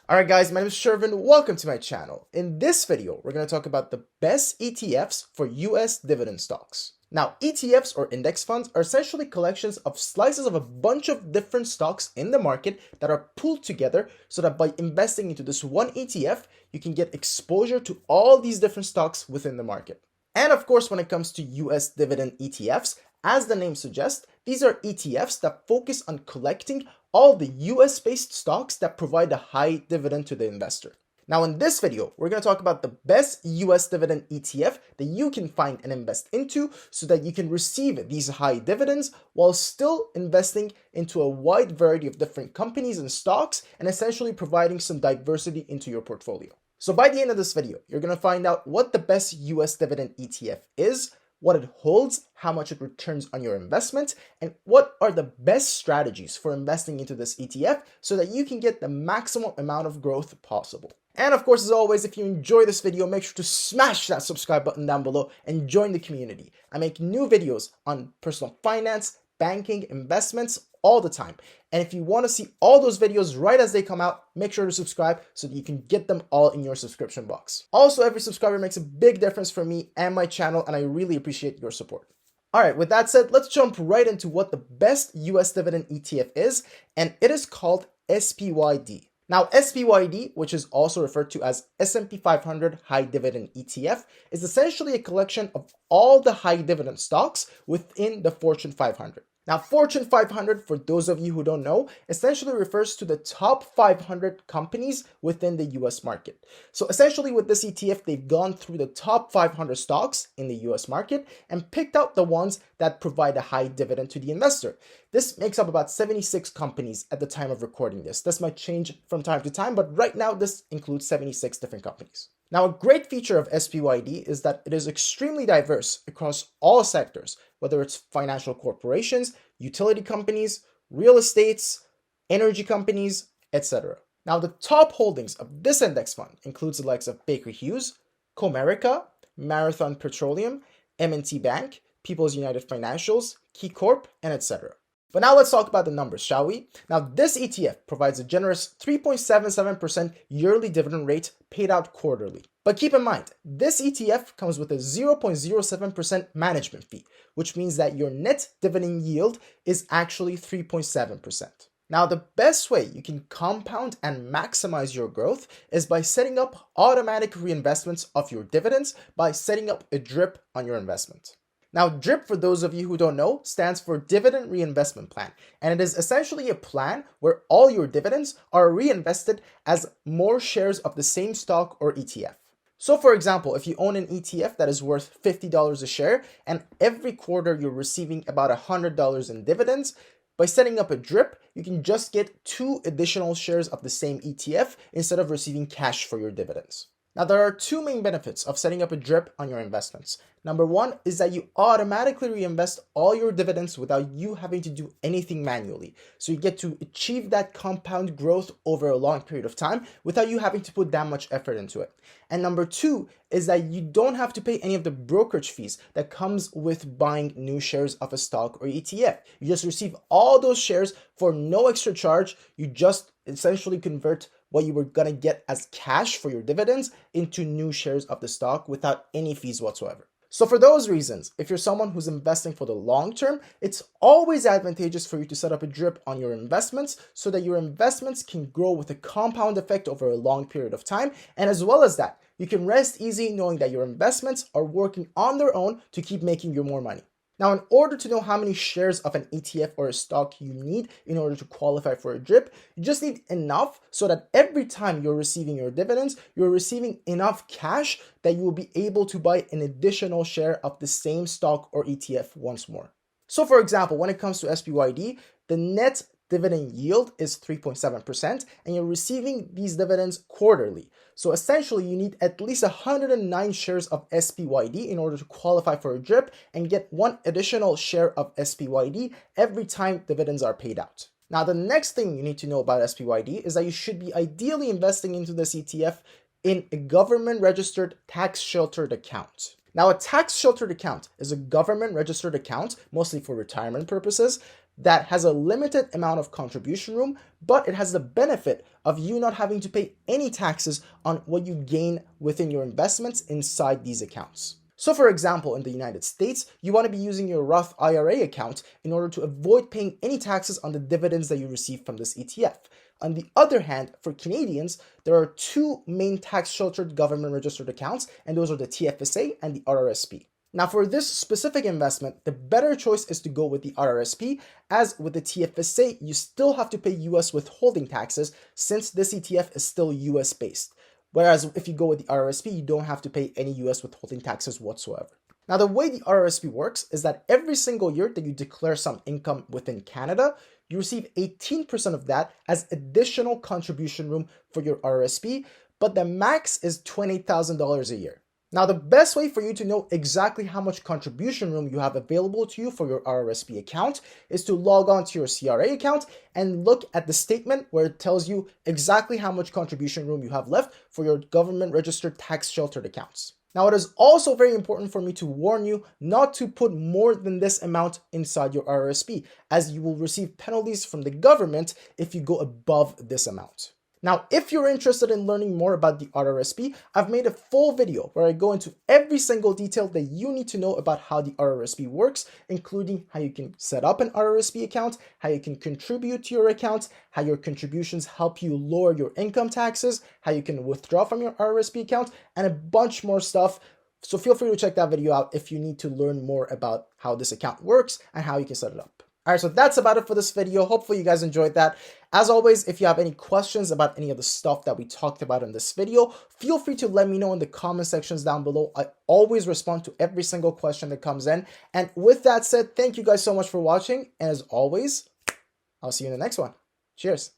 Alright guys, my name is Shervin. Welcome to my channel. In this video, we're going to talk about the best ETFs for US dividend stocks. Now, ETFs or index funds are essentially collections of slices of a bunch of different stocks in the market that are pulled together so that by investing into this one ETF, you can get exposure to all these different stocks within the market. And of course, when it comes to US dividend ETFs, as the name suggests, these are ETFs that focus on collecting all the US-based stocks that provide a high dividend to the investor. Now in this video, we're going to talk about the best US dividend ETF that you can find and invest into so that you can receive these high dividends while still investing into a wide variety of different companies and stocks and essentially providing some diversity into your portfolio. So by the end of this video, you're going to find out what the best US dividend ETF is, what it holds, how much it returns on your investment, and what are the best strategies for investing into this ETF so that you can get the maximum amount of growth possible. And of course, as always, if you enjoy this video, make sure to smash that subscribe button down below and join the community. I make new videos on personal finance, banking, investments all the time. And if you want to see all those videos right as they come out, make sure to subscribe so that you can get them all in your subscription box. Also, every subscriber makes a big difference for me and my channel, and I really appreciate your support. All right, with that said, let's jump right into what the best US dividend ETF is, and it is called SPYD. Now, SPYD, which is also referred to as S&P 500 High Dividend ETF, is essentially a collection of all the high dividend stocks within the Fortune 500. Now, Fortune 500, for those of you who don't know, essentially refers to the top 500 companies within the US market. So essentially with this ETF, they've gone through the top 500 stocks in the US market and picked out the ones that provide a high dividend to the investor. This makes up about 76 companies at the time of recording this. This might change from time to time, but right now this includes 76 different companies. Now, a great feature of SPYD is that it is extremely diverse across all sectors, whether it's financial corporations, utility companies, real estates, energy companies, etc. Now, the top holdings of this index fund includes the likes of Baker Hughes, Comerica, Marathon Petroleum, M&T Bank, People's United Financials, KeyCorp, and etc. But now let's talk about the numbers, shall we? Now, this ETF provides a generous 3.77% yearly dividend rate paid out quarterly. But keep in mind, this ETF comes with a 0.07% management fee, which means that your net dividend yield is actually 3.7%. Now, the best way you can compound and maximize your growth is by setting up automatic reinvestments of your dividends by setting up a DRIP on your investment. Now, DRIP, for those of you who don't know, stands for Dividend Reinvestment Plan, and it is essentially a plan where all your dividends are reinvested as more shares of the same stock or ETF. So for example, if you own an ETF that is worth $50 a share, and every quarter you're receiving about $100 in dividends, by setting up a DRIP, you can just get 2 additional shares of the same ETF instead of receiving cash for your dividends. Now, there are 2 main benefits of setting up a DRIP on your investments. Number 1 is that you automatically reinvest all your dividends without you having to do anything manually. So you get to achieve that compound growth over a long period of time without you having to put that much effort into it. And number 2 is that you don't have to pay any of the brokerage fees that comes with buying new shares of a stock or ETF. You just receive all those shares for no extra charge. You just essentially convert what you were going to get as cash for your dividends into new shares of the stock without any fees whatsoever. So for those reasons, if you're someone who's investing for the long term, it's always advantageous for you to set up a DRIP on your investments so that your investments can grow with a compound effect over a long period of time. And as well as that, you can rest easy knowing that your investments are working on their own to keep making you more money. Now, in order to know how many shares of an ETF or a stock you need in order to qualify for a DRIP, you just need enough so that every time you're receiving your dividends, you're receiving enough cash that you will be able to buy an additional share of the same stock or ETF once more. So for example, when it comes to SPYD, the net dividend yield is 3.7%, and you're receiving these dividends quarterly. So essentially, you need at least 109 shares of SPYD in order to qualify for a DRIP and get 1 additional share of SPYD every time dividends are paid out. Now, the next thing you need to know about SPYD is that you should be ideally investing into this ETF in a government-registered tax-sheltered account. Now, a tax-sheltered account is a government-registered account, mostly for retirement purposes, that has a limited amount of contribution room, but it has the benefit of you not having to pay any taxes on what you gain within your investments inside these accounts. So for example, in the United States, you want to be using your Roth IRA account in order to avoid paying any taxes on the dividends that you receive from this ETF. On the other hand, for Canadians, there are two main tax-sheltered government-registered accounts, and those are the TFSA and the RRSP. Now, for this specific investment, the better choice is to go with the RRSP, as with the TFSA, you still have to pay US withholding taxes since this ETF is still US based. Whereas if you go with the RRSP, you don't have to pay any US withholding taxes whatsoever. Now, the way the RRSP works is that every single year that you declare some income within Canada, you receive 18% of that as additional contribution room for your RRSP, but the max is $20,000 a year. Now, the best way for you to know exactly how much contribution room you have available to you for your RRSP account is to log on to your CRA account and look at the statement where it tells you exactly how much contribution room you have left for your government-registered tax-sheltered accounts. Now, it is also very important for me to warn you not to put more than this amount inside your RRSP, as you will receive penalties from the government if you go above this amount. Now, if you're interested in learning more about the RRSP, I've made a full video where I go into every single detail that you need to know about how the RRSP works, including how you can set up an RRSP account, how you can contribute to your account, how your contributions help you lower your income taxes, how you can withdraw from your RRSP account, and a bunch more stuff. So feel free to check that video out if you need to learn more about how this account works and how you can set it up. All right, so that's about it for this video. Hopefully you guys enjoyed that. As always, if you have any questions about any of the stuff that we talked about in this video, feel free to let me know in the comment sections down below. I always respond to every single question that comes in. And with that said, thank you guys so much for watching. And as always, I'll see you in the next one. Cheers.